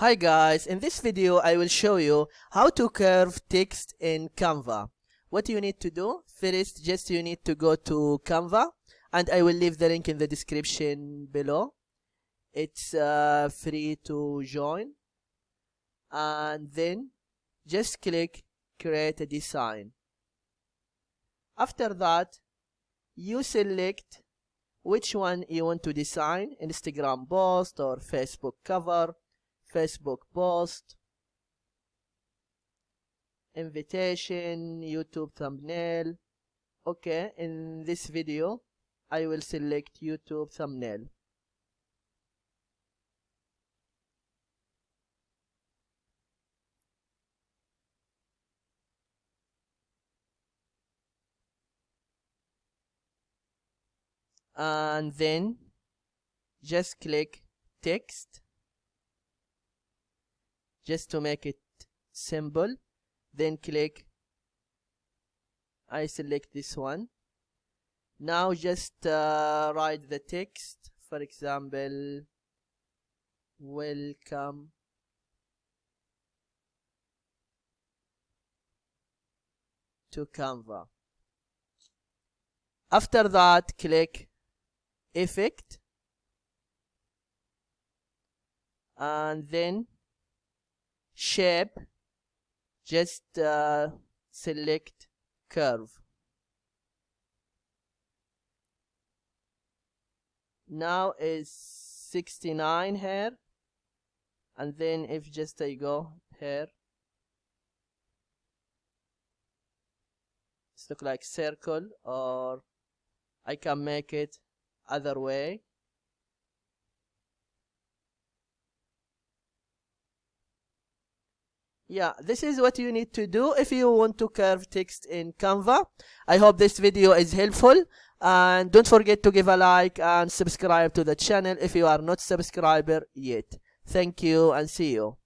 Hi guys, in this video I will show you how to curve text in Canva. What you need to do, first just you need to go to Canva, and I will leave the link in the description below. It's free to join, and then just click create a design. After that you select which one you want to design, Instagram post or Facebook cover, Facebook post, invitation, YouTube thumbnail. Okay, in this video I will select YouTube thumbnail. And then just click text just to make it simple. Then click, I select this one. Now just write the text, for example, welcome to Canva. After that click effect, and then shape, just select curve. Now is 69 here, and then if just I go here, it's look like circle, or I can make it other way. Yeah, this is what you need to do if you want to curve text in Canva. I hope this video is helpful, and don't forget to give a like and subscribe to the channel if you are not subscriber yet. Thank you and see you.